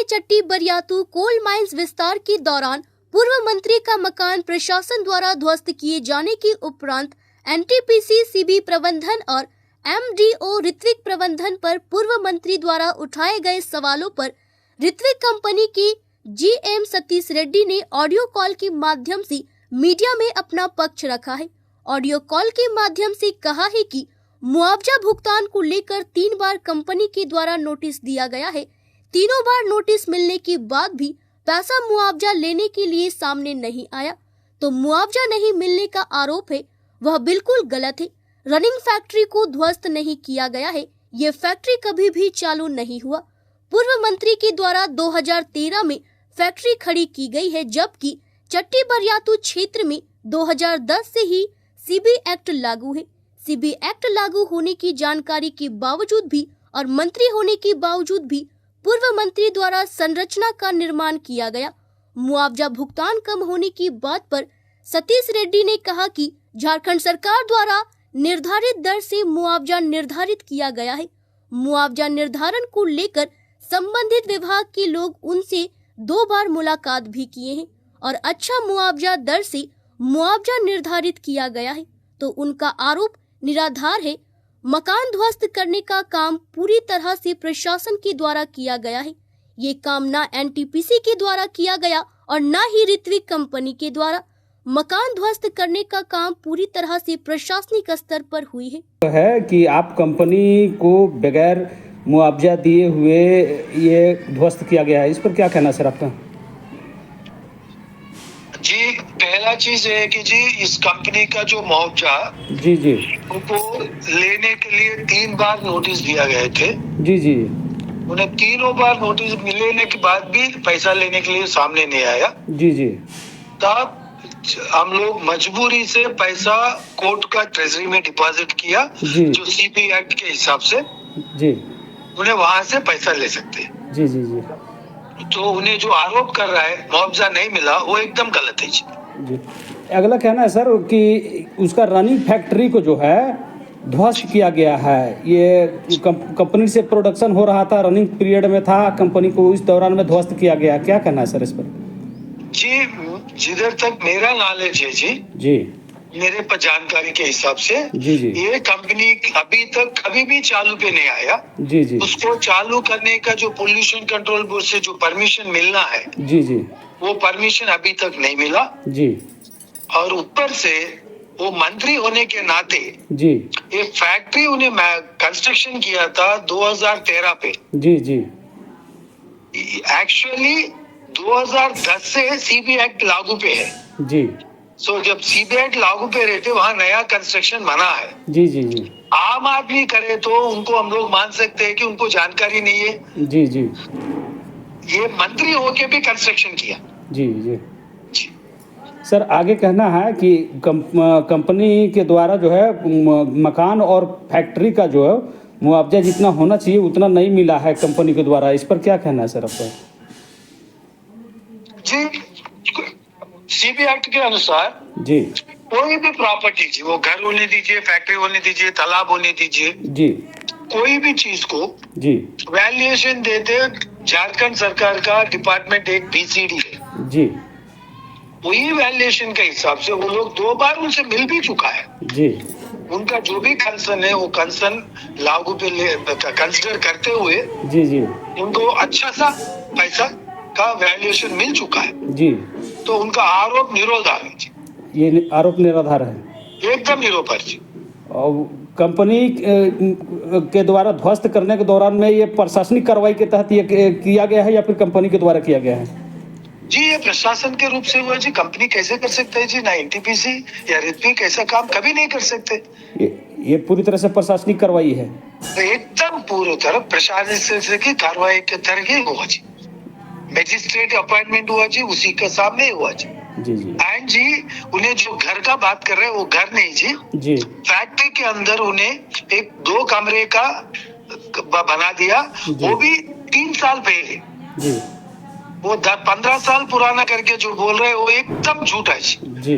चट्टी Bariatu coal mines विस्तार के दौरान पूर्व मंत्री का मकान प्रशासन द्वारा ध्वस्त किए जाने के उपरांत एनटीपीसी सीबी प्रबंधन और एमडीओ ऋत्विक प्रबंधन पर पूर्व मंत्री द्वारा उठाए गए सवालों पर ऋत्विक कंपनी के जीएम सतीश रेड्डी ने ऑडियो कॉल के माध्यम से मीडिया में अपना पक्ष रखा है। ऑडियो कॉल के माध्यम से कहा है कि मुआवजा भुगतान को लेकर 3 बार कंपनी के द्वारा नोटिस दिया गया है। तीनों बार नोटिस मिलने के बाद भी पैसा मुआवजा लेने के लिए सामने नहीं आया, तो मुआवजा नहीं मिलने का आरोप है वह बिल्कुल गलत है। रनिंग फैक्ट्री को ध्वस्त नहीं किया गया है, ये फैक्ट्री कभी भी चालू नहीं हुआ। पूर्व मंत्री के द्वारा 2013 में फैक्ट्री खड़ी की गई है, जबकि चट्टी बरियातू क्षेत्र में 2010 से ही सीबी एक्ट लागू है। सीबी एक्ट लागू होने की जानकारी के बावजूद भी और मंत्री होने के बावजूद भी पूर्व मंत्री द्वारा संरचना का निर्माण किया गया। मुआवजा भुगतान कम होने की बात पर सतीश रेड्डी ने कहा कि झारखंड सरकार द्वारा निर्धारित दर से मुआवजा निर्धारित किया गया है। मुआवजा निर्धारण को लेकर संबंधित विभाग के लोग उनसे 2 बार मुलाकात भी किए हैं और अच्छा मुआवजा दर से मुआवजा निर्धारित किया गया है, तो उनका आरोप निराधार है। मकान ध्वस्त करने का काम पूरी तरह से प्रशासन के द्वारा किया गया है। ये काम ना एनटीपीसी के द्वारा किया गया और ना ही ऋत्विक कंपनी के द्वारा। मकान ध्वस्त करने का काम पूरी तरह से प्रशासनिक स्तर पर हुई है कि आप कंपनी को बगैर मुआवजा दिए हुए ये ध्वस्त किया गया है, इस पर क्या कहना सर आपका? जी, पहला चीज है कि जी इस कंपनी का जो मुआवजा जी उनको लेने के लिए 3 बार नोटिस दिया गए थे। जी उन्हें तीनों बार नोटिस मिलने के बाद भी पैसा लेने के लिए सामने नहीं आया। जी तब हम लोग मजबूरी से पैसा कोर्ट का ट्रेजरी में डिपॉजिट किया, जो सीबी एक्ट के हिसाब से जी उन्हें वहां से पैसा ले सकते हैं। जी तो उन्हें जो आरोप कर रहा है मुआवजा नहीं मिला, वो एकदम गलत है जी। अगला कहना है सर कि उसका रनिंग फैक्ट्री को जो है ध्वस्त किया गया है। ये कंपनी से प्रोडक्शन हो रहा था, रनिंग पीरियड में था, कंपनी को इस दौरान में ध्वस्त किया गया। क्या कहना है सर इस पर? जी, जिधर तक मेरा नॉलेज है जी मेरे पर जानकारी के हिसाब से जी ये कंपनी अभी तक कभी भी चालू पे नहीं आया। जी उसको चालू करने का जो पोल्यूशन कंट्रोल बोर्ड से जो परमिशन मिलना है जी वो परमिशन अभी तक नहीं मिला जी। और ऊपर से वो मंत्री होने के नाते जी ये फैक्ट्री उन्हें कंस्ट्रक्शन किया था 2013 पे। जी एक्चुअली 2010 से सीबी एक्ट लागू पे है जी। सो जब सीबी एक्ट लागू पे रहते वहाँ नया कंस्ट्रक्शन बना है। जी आम आदमी करे तो उनको हम लोग मान सकते हैं कि उनको जानकारी नहीं है। जी ये मंत्री होके भी कंस्ट्रक्शन किया। जी सर, आगे कहना है कि कंपनी के द्वारा जो है मकान और फैक्ट्री का जो है मुआवजा जितना होना चाहिए उतना नहीं मिला है कंपनी के द्वारा। इस पर क्या कहना है सर आपका? जी, सीबी एक्ट के अनुसार जी कोई भी प्रॉपर्टी जी, वो घर होने दीजिए, फैक्ट्री होने दीजिए, तालाब होने दीजिए, जी कोई भी चीज को जी वैल्यूएशन देते झारखंड सरकार का डिपार्टमेंट एक बीसीडी है जी। वही वैल्यूएशन के हिसाब से वो लोग 2 बार उनसे मिल भी चुका है जी। उनका जो भी कंसर्न है वो कंसर्न लागू पे कंसिडर करते हुए जी उनको अच्छा सा पैसा का वैल्यूएशन मिल चुका है जी। तो उनका आरोप निराधार है जी। ये आरोप निराधार है, एकदम निराधार जी। और कंपनी के द्वारा ध्वस्त करने के दौरान में ये प्रशासनिक कार्रवाई के तहत ये किया गया है या फिर कंपनी के द्वारा किया गया है? जी, ये प्रशासन के रूप से हुआ जी। कंपनी कैसे कर सकता है जी? ना एनटीपीसी या ऋत्विक ऐसा काम कभी नहीं कर सकते। ये पूरी तरह से प्रशासनिक कार्रवाई है, तो एकदम पूरी तरह प्रशासन की कार्रवाई के तरह ही हुआ जी। मैजिस्ट्रेट अपॉइंटमेंट हुआ जी, उसी के सामने हुआ जी। जी एंड जी उन्हें जो घर का बात कर रहे हैं वो घर नहीं जी, फैक्ट्री के अंदर उन्हें एक 2 कमरे का बना दिया, वो भी 3 साल पहले जी। वो 15 साल पुराना करके जो बोल रहे हैं वो एकदम झूठ है जी।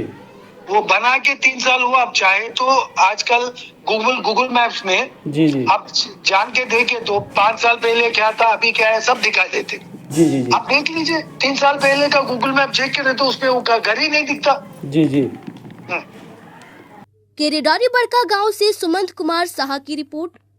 वो बना के 3 साल हुआ। अब चाहे तो आजकल गूगल मैप्स में जी आप जान के देखे तो 5 साल पहले क्या था अभी क्या है सब दिखा देते। जी जी जी आप देख लीजिए 3 साल पहले का गूगल मैप चेक करें तो उसपे वो घर ही नहीं दिखता। जी जी। हम्म। केरेडारी बड़का गांव से सुमंत कुमार साहा की रिपोर्ट,